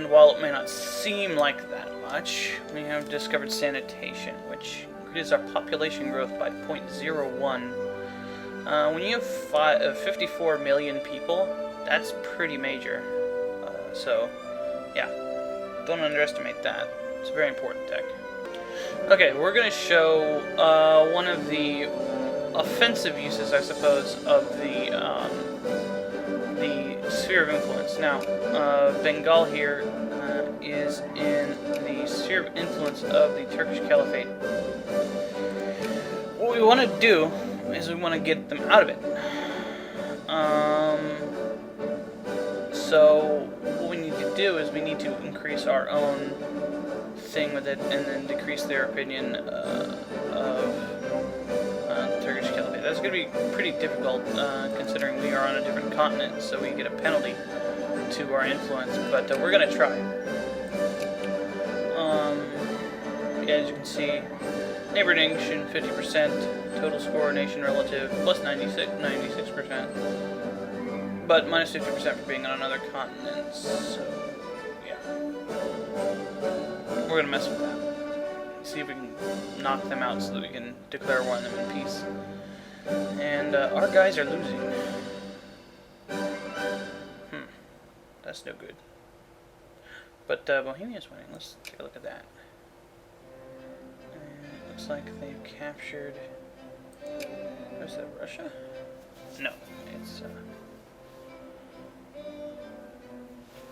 And while it may not seem like that much, we have discovered sanitation, which increases our population growth by 0.01. When you have 54 million people, that's pretty major. So, yeah, don't underestimate that. It's a very important tech. Okay, we're going to show one of the offensive uses, I suppose, of the sphere of influence. Now, Bengal here is in the sphere of influence of the Turkish Caliphate. What we want to do is we want to get them out of it. So what we need to do is we need to increase our own thing with it, and then decrease their opinion of the Turkish Caliphate. That's going to be pretty difficult, considering we are on a different continent, so we get a penalty to our influence, but we're going to try. Yeah, as you can see, neighbor nation 50%, total score nation relative plus 96%, but minus 50% for being on another continent, so yeah. We're going to mess with that. See if we can knock them out so that we can declare war on them in peace. And our guys are losing. That's no good. But Bohemia's winning. Let's take a look at that. And it looks like they've captured... Is that Russia? No, it's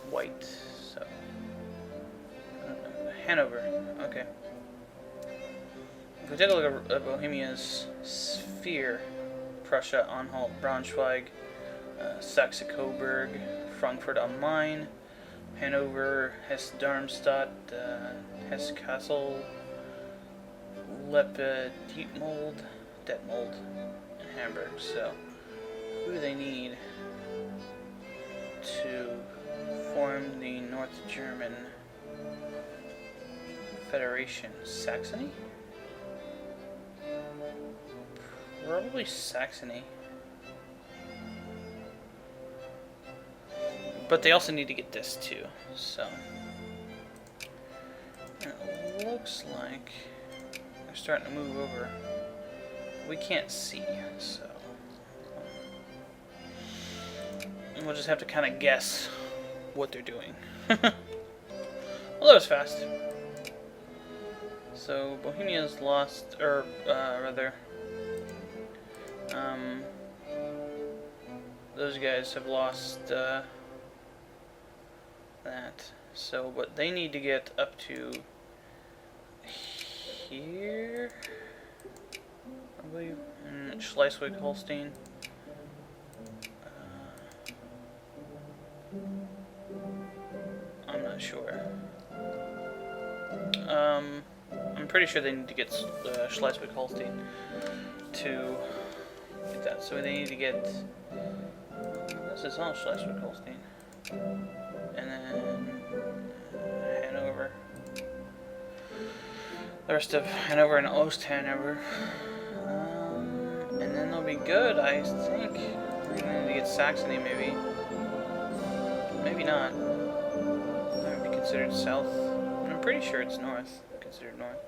white. So Hanover. Okay. If we take a look at Bohemia's sphere, Prussia, Anhalt, Braunschweig, Saxe-Coburg, Frankfurt am Main, Hanover, Hesse-Darmstadt, Hesse-Kassel, Detmold, and Hamburg. So, who do they need to form the North German Federation? Saxony? Probably Saxony. But they also need to get this too, so. It looks like they're starting to move over. We can't see, so. We'll just have to kind of guess what they're doing. Well, that was fast. So, Bohemia's lost, or rather, those guys have lost that. So, but they need to get up to here, I believe, in Schleswig-Holstein. I'm not sure. I'm pretty sure they need to get Schleswig-Holstein to get that. So they need to get. This is all Schleswig-Holstein, and then Hanover. The rest of Hanover and Ost-Hanover, and then they'll be good. I think we're gonna need to get Saxony, maybe. Maybe not. That would be considered south. I'm pretty sure it's north. Considered north.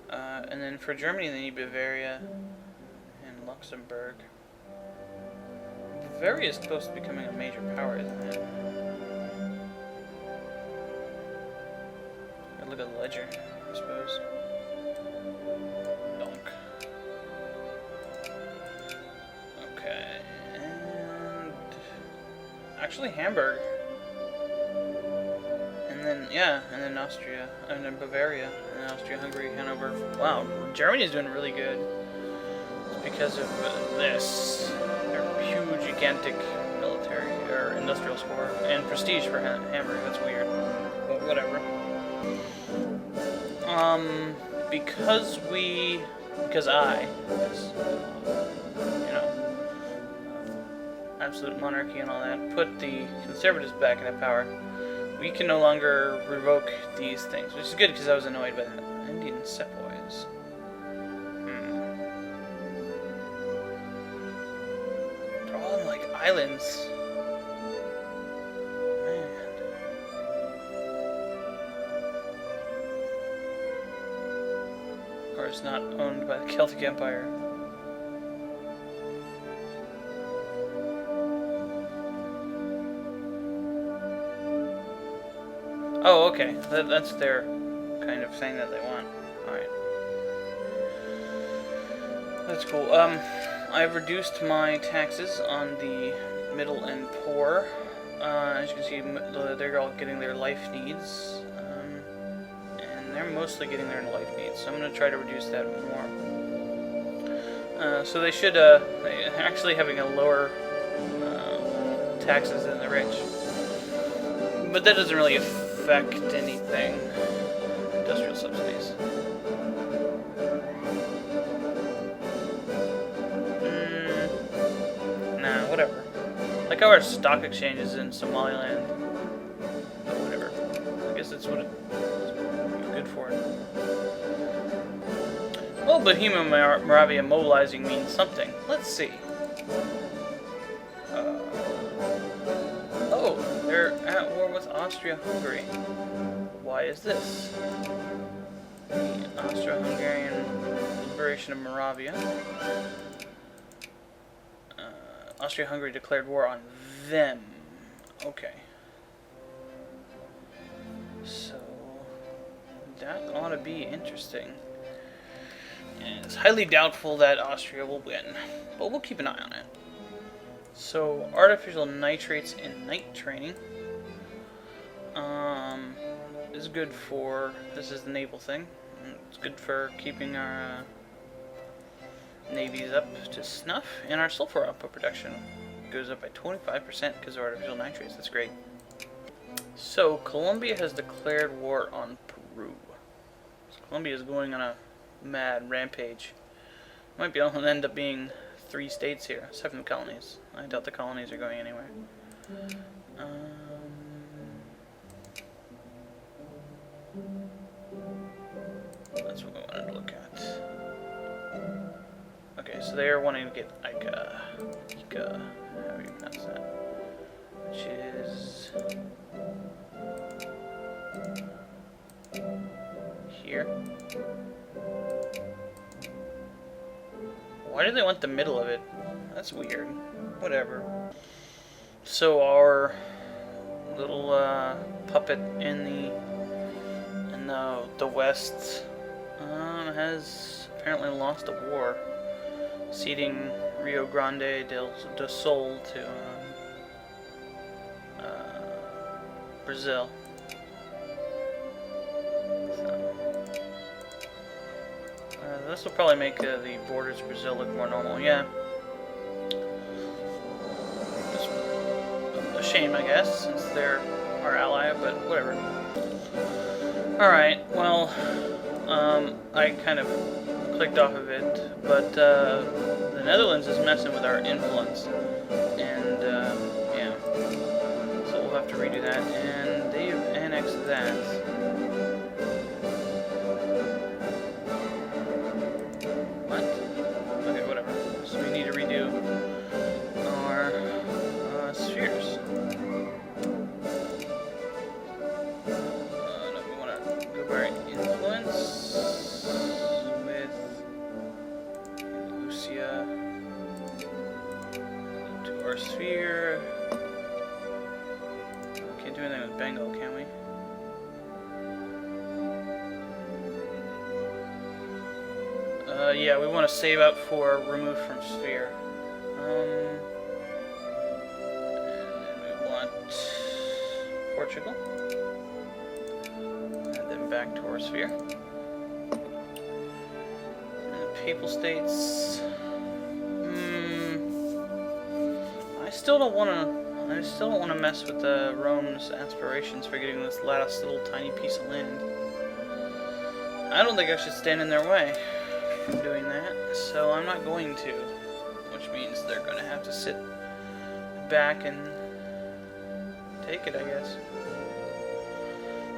And then for Germany, they need Bavaria and Luxembourg. Bavaria is close to becoming a major power, isn't it? Look at the ledger, I suppose. Donk. Okay, and actually Hamburg. And then, yeah, and then Austria, and then Bavaria, and then Austria, Hungary, Hanover. Wow, Germany's doing really good. It's because of this. Their huge, gigantic military, or industrial score, and prestige for Hamburg. That's weird, but whatever. Because I, you know, absolute monarchy and all that, put the conservatives back into power, we can no longer revoke these things, which is good because I was annoyed by that. Indian sepoys. They're all in, like, islands. Man. is not owned by the Celtic Empire. Oh, okay. That's their kind of thing that they want. Alright. That's cool. I've reduced my taxes on the middle and poor. As you can see, they're all getting their life needs. And they're mostly getting their life needs, so I'm going to try to reduce that more. So they should, they're actually having a lower taxes than the rich. But that doesn't really affect anything. Industrial subsidies. Nah, whatever. Like how our stock exchange is in Somaliland. But whatever. I guess that's what it's good for it. Well, Bohemia Moravia mobilizing means something. Let's see. Oh, they're at war with Austria-Hungary. Why is this? The Austro-Hungarian liberation of Moravia. Austria-Hungary declared war on them. Okay. So, that ought to be interesting. And it's highly doubtful that Austria will win, but we'll keep an eye on it. So, artificial nitrates in night training. Is good for, this is the naval thing. It's good for keeping our navies up to snuff, and our sulfur output production goes up by 25% because of artificial nitrates. That's great. So, Colombia has declared war on Peru. So Colombia is going on a mad rampage. Might be able to end up being 3 states here, 7 colonies. I doubt the colonies are going anywhere. That's what we wanted to look at. Okay, so they are wanting to get Ica, how do you pronounce that? Which is here. Why do they want the middle of it? That's weird. Whatever. So our little puppet in the west has apparently lost a war, ceding Rio Grande do Sul to Brazil. This will probably make the borders of Brazil look more normal. Yeah. It's a shame, I guess, since they're our ally, but whatever. Alright, well, I kind of clicked off of it, but the Netherlands is messing with our influence, and yeah, so we'll have to redo that, and they've annexed that. What? Okay, whatever. So we need to redo our spheres. We want to go by influence with Lucia to our sphere. Can't do anything with Bengal, can we? Yeah, we want to save up for remove from sphere. And we want Portugal. And then back to our sphere. And the Papal States. I still don't want to mess with Rome's aspirations for getting this last little tiny piece of land. I don't think I should stand in their way from doing that, so I'm not going to, which means they're going to have to sit back and take it, I guess.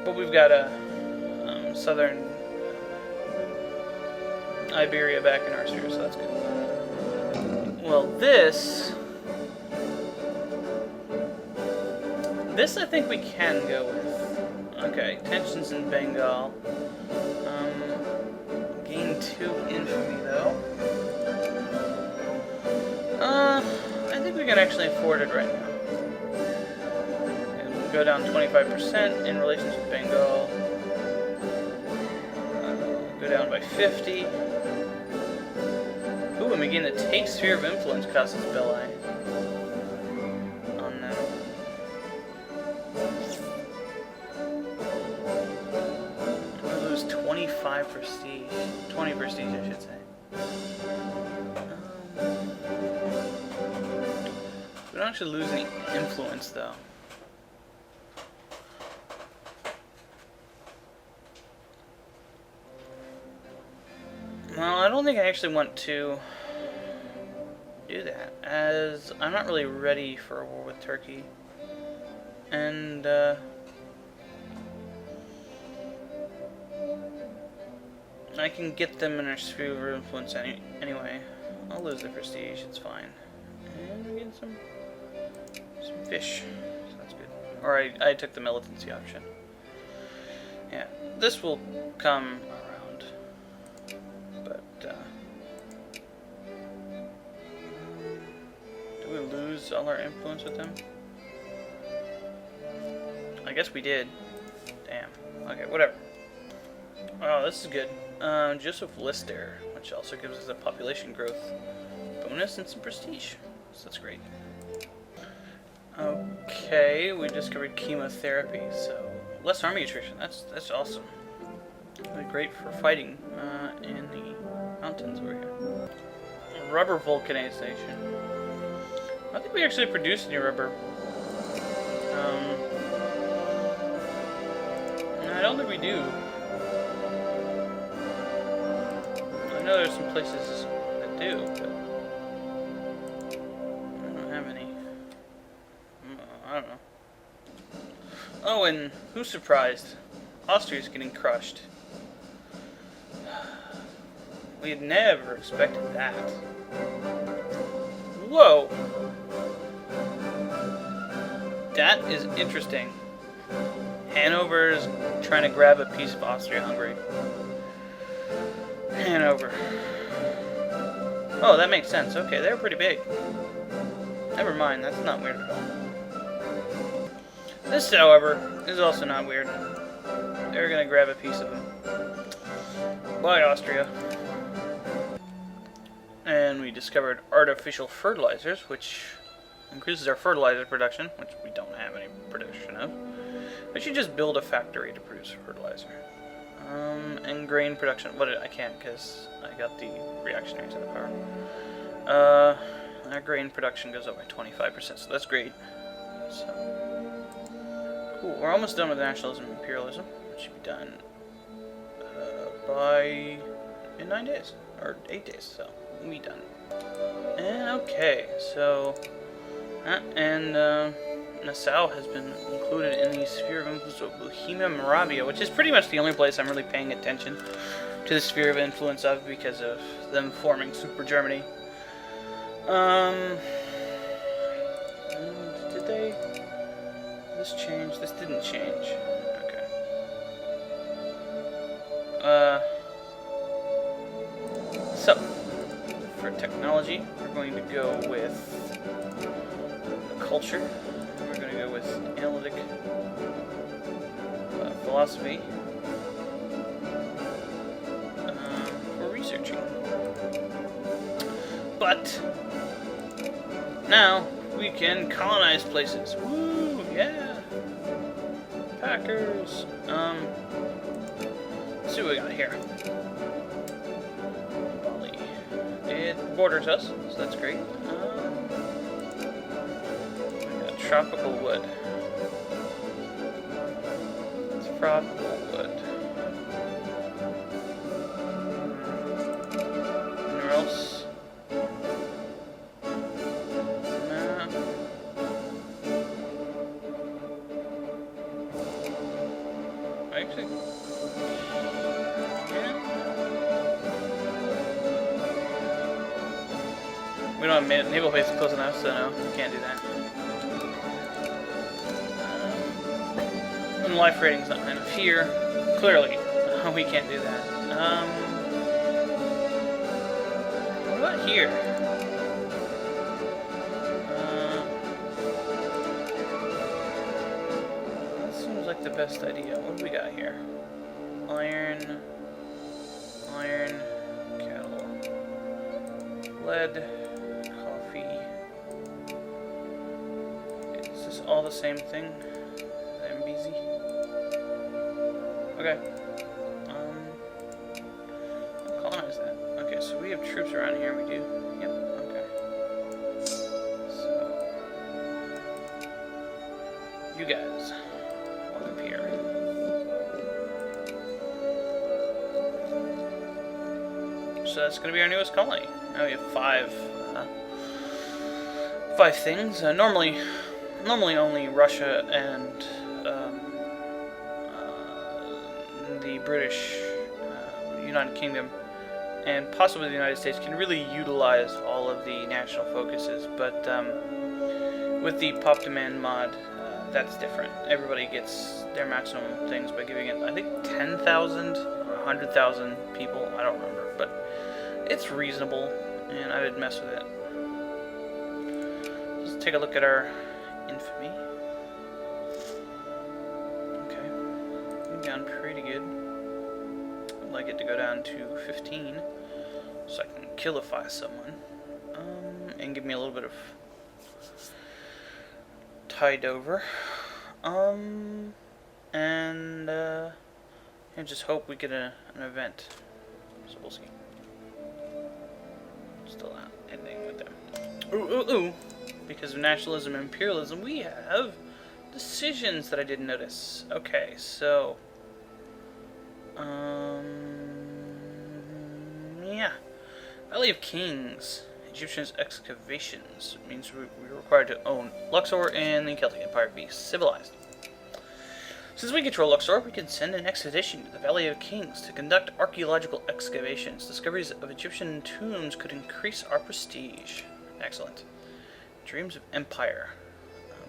But we've got southern Iberia back in our sphere, so that's good. Well, this I think we can go with. Okay, tensions in Bengal. Gain into infamy, though. I think we can actually afford it right now. And we'll go down 25% in relation to Bengal. Go down by 50. Ooh, and begin to take Sphere of Influence costs us Belli. Oh no. We'll lose 25 prestige. 20 prestige, I should say. We don't actually lose any influence, though. Well, I don't think I actually want to do that, as I'm not really ready for a war with Turkey. And, I can get them in our sphere of influence anyway. I'll lose the prestige, it's fine. And we get some fish, so that's good. Or I took the militancy option. Yeah, this will come around. But, do we lose all our influence with them? I guess we did. Damn. Okay, whatever. Oh, this is good. Joseph Lister, which also gives us a population growth bonus and some prestige. So that's great. Okay, we discovered chemotherapy, so less army attrition. That's awesome. Really great for fighting in the mountains over here. Rubber vulcanization. I think we actually produce any rubber. I don't think we do. I know there's some places that do, but I don't have any. I don't know. Oh, and who's surprised? Austria's getting crushed. We had never expected that. Whoa! That is interesting. Hanover's trying to grab a piece of Austria-Hungary. Hanover. Oh, that makes sense. Okay, they're pretty big. Never mind, that's not weird at all. This, however, is also not weird. They're gonna grab a piece of them. Bye, Austria. And we discovered artificial fertilizers, which increases our fertilizer production, which we don't have any production of. We should just build a factory to produce fertilizer. And grain production. I can't because I got the reactionary to the power. Our grain production goes up by 25%, so that's great. So, cool. We're almost done with nationalism and imperialism, which should be done in 9 days or 8 days. So we'll be done. And okay, so Nassau has been included in the sphere of influence of Bohemia Moravia, which is pretty much the only place I'm really paying attention to the sphere of influence of because of them forming Super Germany. Did this change? This didn't change. Okay. So, for technology, we're going to go with culture. We're going to go with analytic philosophy for researching. But now we can colonize places. Woo! Yeah! Packers! Let's see what we got here. Bali. It borders us, so that's great. Tropical wood. It's tropical wood. Anywhere else? No. Actually, yeah. We don't have naval base close enough, so no, we can't do that. Life rating's not enough here. Clearly, we can't do that. here? That seems like the best idea. What do we got here? Iron, cattle, lead, coffee. Is this all the same thing? MBZ? Okay. Colonize that. Okay, so we have troops around here. We do. Yep. Okay. So you guys walk up here. So that's going to be our newest colony. Now we have five things. Normally only Russia and the British United Kingdom and possibly the United States can really utilize all of the national focuses, but with the pop demand mod, that's different. Everybody gets their maximum things by giving it, I think, 10,000 or 100,000 people. I don't remember, but it's reasonable, and I didn't mess with it. Let's take a look at our infamy. Okay, we're down pretty good. I'd like it to go down to 15, so I can killify someone, and give me a little bit of tide over, and just hope we get an event. So we'll see. Still not ending with them. Ooh. Because of nationalism and imperialism, we have decisions that I didn't notice. Okay, so yeah. Valley of Kings. Egyptian excavations. It means we're required to own Luxor and the Celtic Empire be civilized. Since we control Luxor, we can send an expedition to the Valley of Kings to conduct archaeological excavations. Discoveries of Egyptian tombs could increase our prestige. Excellent. Dreams of Empire.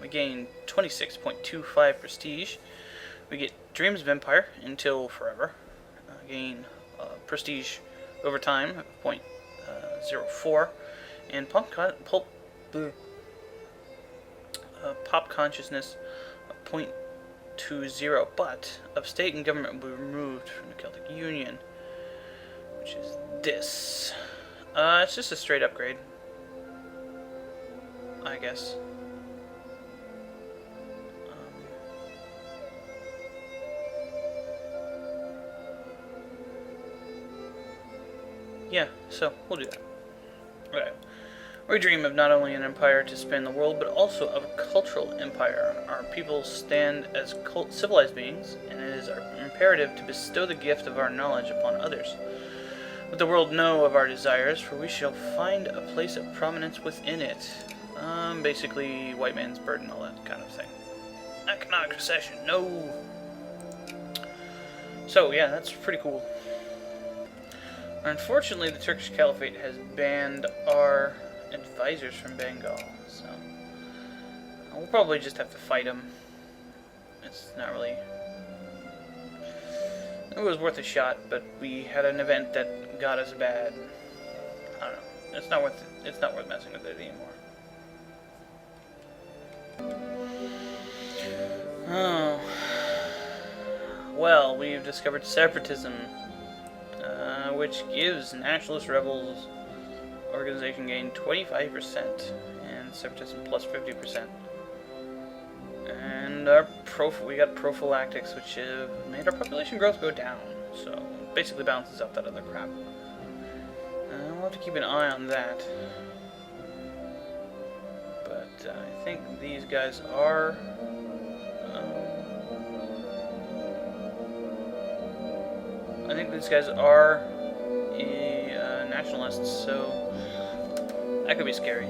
We gain 26.25 prestige. We get Dreams of Empire until forever. Gain prestige over time, 0.04. And pop consciousness, 0.20. But upstate and government will be removed from the Celtic Union, which is this. It's just a straight upgrade, I guess. Yeah, so we'll do that. Okay. We dream of not only an empire to span the world, but also of a cultural empire. Our people stand as civilized beings, and it is our imperative to bestow the gift of our knowledge upon others. Let the world know of our desires, for we shall find a place of prominence within it. Basically, white man's burden, all that kind of thing. Economic recession, no! So, yeah, that's pretty cool. Unfortunately, the Turkish Caliphate has banned our advisors from Bengal, so we'll probably just have to fight them. It's not really... It was worth a shot, but we had an event that got us bad. I don't know. It's not worth messing with it anymore. Oh. Well, we've discovered separatism, which gives Nationalist Rebels organization gain 25% and separatism plus 50%. And we got prophylactics, which have made our population growth go down. So it basically balances out that other crap. We'll have to keep an eye on that. But I think these guys are... nationalists, so that could be scary.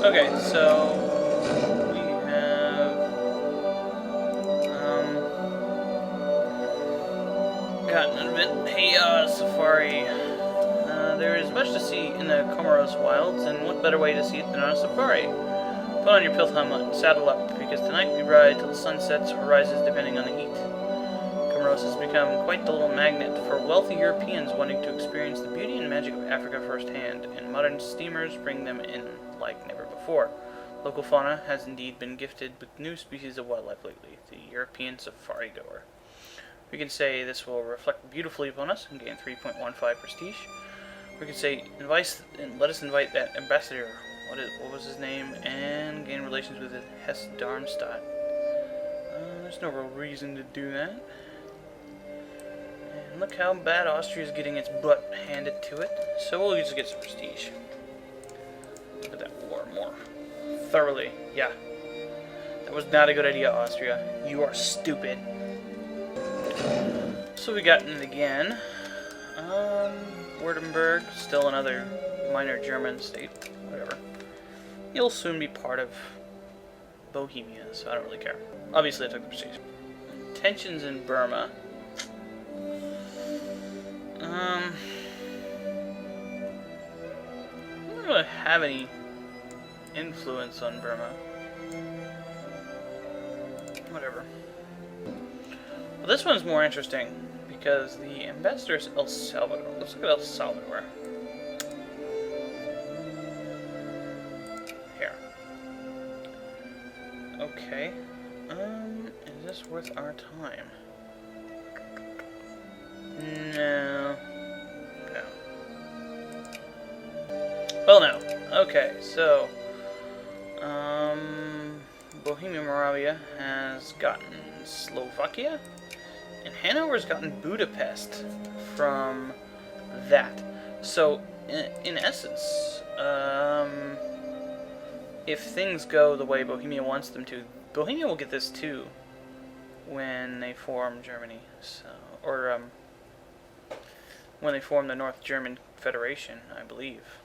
Okay, so we have gotten an event. Hey, safari. There is much to see in the Comoros wilds, and what better way to see it than on a safari? Put on your pilth helmet and saddle up, because tonight we ride till the sun sets or rises depending on the heat. Comoros has become quite the little magnet for wealthy Europeans wanting to experience the beauty and magic of Africa firsthand, and modern steamers bring them in like never before. Local fauna has indeed been gifted with new species of wildlife lately, the European safari goer. We can say this will reflect beautifully upon us and gain 3.15 prestige. We can say, let us invite that ambassador, what was his name, and gain relations with Hesse Darmstadt. There's no real reason to do that. And look how bad Austria's getting its butt handed to it. So we'll just get some prestige. Look at that war more thoroughly. Yeah. That was not a good idea, Austria. You are stupid. So we got it again. Württemberg, still another minor German state. Whatever. He'll soon be part of Bohemia, so I don't really care. Obviously, I took the prestige. Tensions in Burma. I don't really have any influence on Burma. Whatever. Well, this one's more interesting because the ambassador is El Salvador. Let's look at El Salvador. Here. Okay. Is this worth our time? No. No. Well, no. Okay, so Bohemia Moravia has gotten Slovakia, and Hanover's gotten Budapest from that. So, in essence, if things go the way Bohemia wants them to, Bohemia will get this too when they form Germany. So, or when they form the North German Federation, I believe.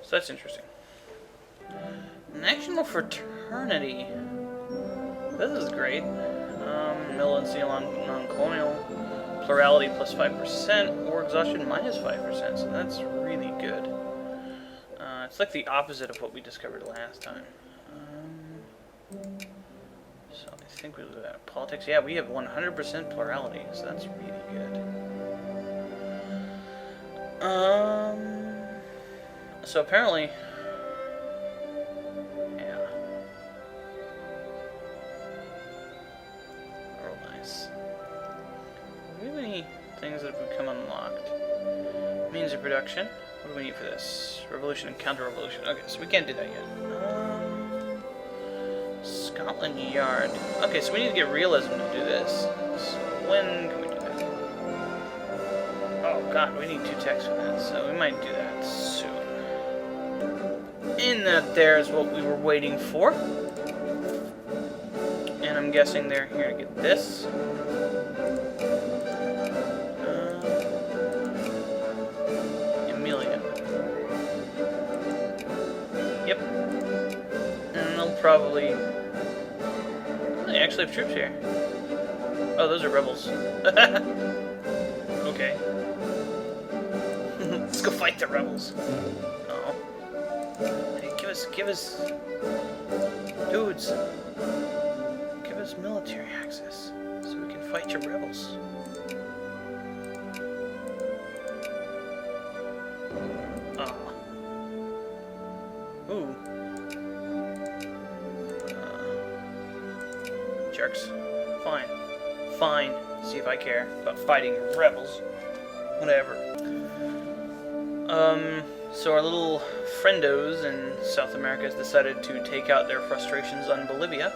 So that's interesting. National Fraternity. This is great. Militancy non-colonial. Plurality plus 5%. War exhaustion minus 5%. So that's really good. It's like the opposite of what we discovered last time. So I think we look at politics. Yeah, we have 100% plurality. So that's really good. So apparently, yeah. Real nice. Do we have any things that have become unlocked? Means of production. What do we need for this? Revolution and counter-revolution. Okay, so we can't do that yet. Scotland Yard. Okay, so we need to get realism to do this. So when can we do that? Oh god, we need 2 techs for that, so we might do that soon. And that there's what we were waiting for. And I'm guessing they're here to get this. Emilia. Yep. And they'll probably... They actually have troops here. Oh, those are rebels. Okay. Let's go fight the rebels. Oh. Hey, give us... Dudes. Give us military access so we can fight your rebels. Oh. Ooh. Jerks. Fine. Fine. See if I care about fighting rebels. Whatever. So our little friendos in South America has decided to take out their frustrations on Bolivia.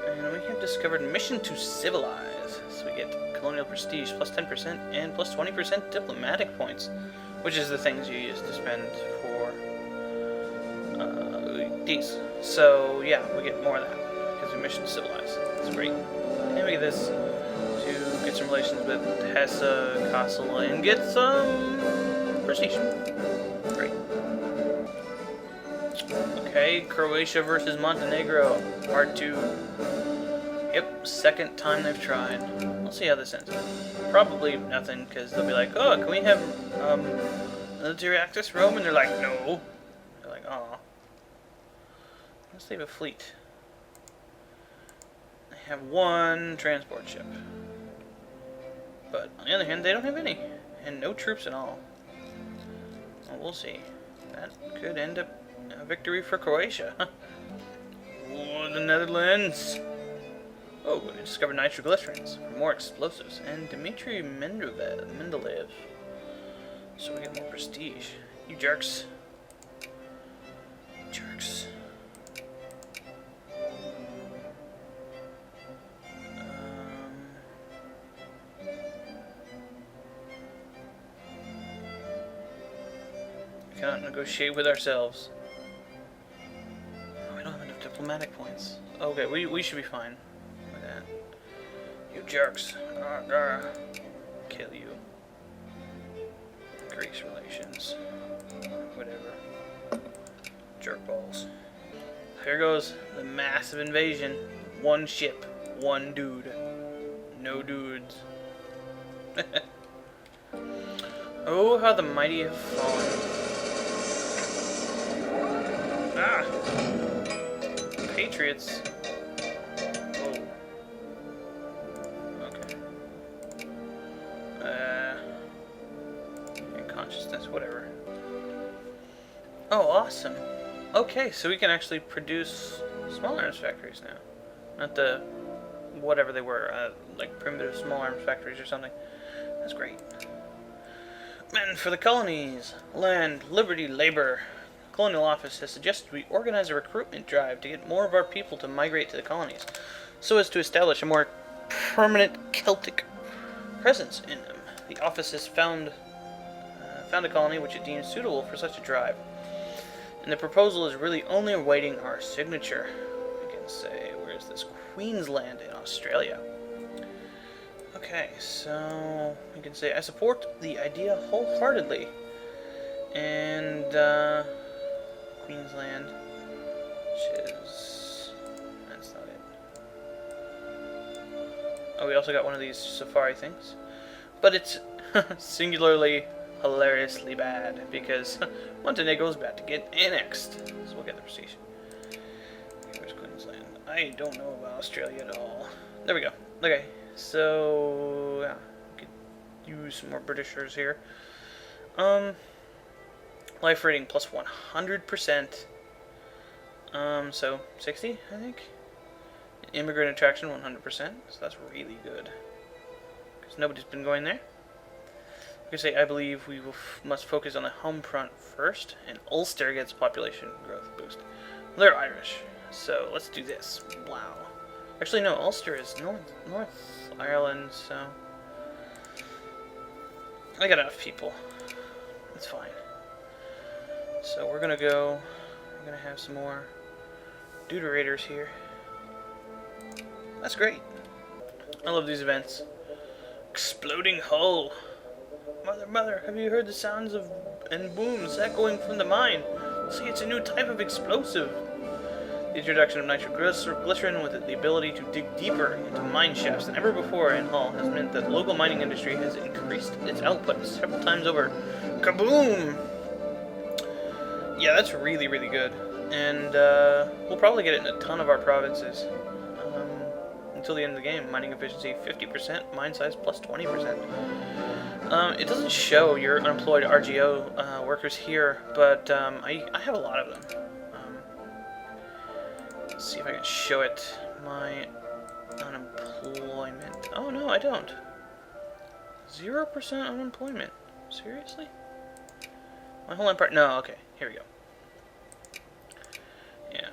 And we have discovered Mission to Civilize. So we get colonial prestige plus 10% and plus 20% diplomatic points, which is the things you use to spend for these. So yeah, we get more of that because we Mission to Civilize. It's great. And we get this to get some relations with Hesse, Kassel, and get some prestige. Great. Okay, Croatia versus Montenegro, part 2. Yep, second time they've tried. We'll see how this ends. Probably nothing, because they'll be like, oh, can we have military access Rome? And they're like, no. They're like, aw. Unless they have a fleet. They have one transport ship. But on the other hand, they don't have any. And no troops at all. Well, we'll see. That could end up a victory for Croatia. Oh, the Netherlands. Oh, we discovered nitroglycerins for more explosives. And Dmitry Mendeleev. So we get more prestige. You jerks. Jerks. We cannot negotiate with ourselves. We don't have enough diplomatic points. Okay, we should be fine with that. You jerks. Kill you. Greece relations. Whatever. Jerk balls. Here goes the massive invasion. One ship, one dude. No dudes. Oh, how the mighty have fallen. Ah! Patriots. Oh. Okay. Consciousness, whatever. Oh, awesome. Okay, so we can actually produce small arms factories now. Not the whatever they were, like primitive small arms factories or something. That's great. Men for the colonies. Land, liberty, labor. The Colonial Office has suggested we organize a recruitment drive to get more of our people to migrate to the colonies, so as to establish a more permanent Celtic presence in them. The office has found a colony which it deems suitable for such a drive, and the proposal is really only awaiting our signature. We can say, where's this? Queensland in Australia. Okay, so we can say I support the idea wholeheartedly. And Queensland, which is, that's not it. Oh, we also got one of these safari things, but it's singularly hilariously bad because Montenegro's about to get annexed, so we'll get the prestige. Here's Queensland. I don't know about Australia at all. There we go. Okay, so yeah, we could use some more Britishers here. Life rating plus 100%. So 60, I think. Immigrant attraction 100%. So that's really good because nobody's been going there. I say I believe we must focus on the home front first, and Ulster gets population growth boost. They're Irish, so let's do this. Wow. Actually, no, Ulster is North Ireland, so I got enough people. It's fine. So we're gonna have some more deuterators here. That's great. I love these events. Exploding hull. Mother, have you heard the sounds of and booms echoing from the mine? See, it's a new type of explosive. The introduction of nitroglycerin with the ability to dig deeper into mine shafts than ever before in Hull has meant that the local mining industry has increased its output several times over. Kaboom! Yeah, that's really, really good. And we'll probably get it in a ton of our provinces. Until the end of the game. Mining efficiency 50%, mine size plus 20%. It doesn't show your unemployed RGO workers here, but I have a lot of them. Let's see if I can show it. My unemployment. Oh no, I don't. 0% unemployment. Seriously? My whole empire. No, okay. Here we go. Yeah.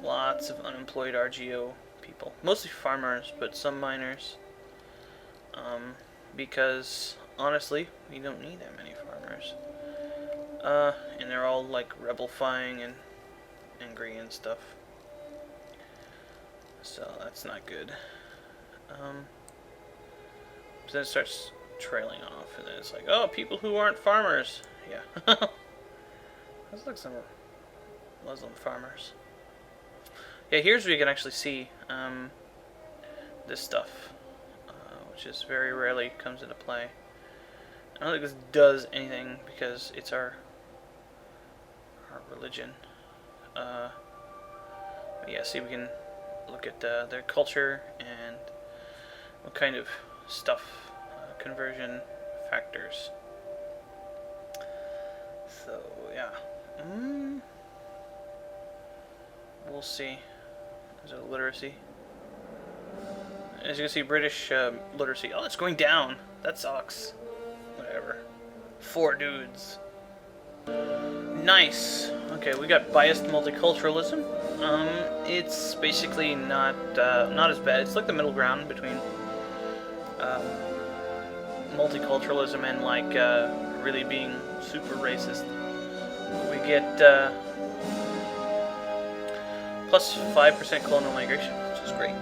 Lots of unemployed RGO people. Mostly farmers, but some miners. Because, honestly, we don't need that many farmers. And they're all, like, rebel-fying and angry and stuff. So, that's not good. So then it starts trailing off, and then it's like, oh, people who aren't farmers. Yeah. Let's look some Muslim farmers. Yeah, here's where you can actually see this stuff, which is very rarely comes into play. I don't think this does anything because it's our religion. But yeah, see, we can look at their culture and what kind of stuff, conversion factors. So yeah, we'll see. There's a literacy. As you can see, British literacy. Oh, it's going down. That sucks. Whatever. 4 dudes. Nice. Okay, we got biased multiculturalism. It's basically not as bad. It's like the middle ground between multiculturalism and like really being super racist. We get plus 5% colonial migration, which is great.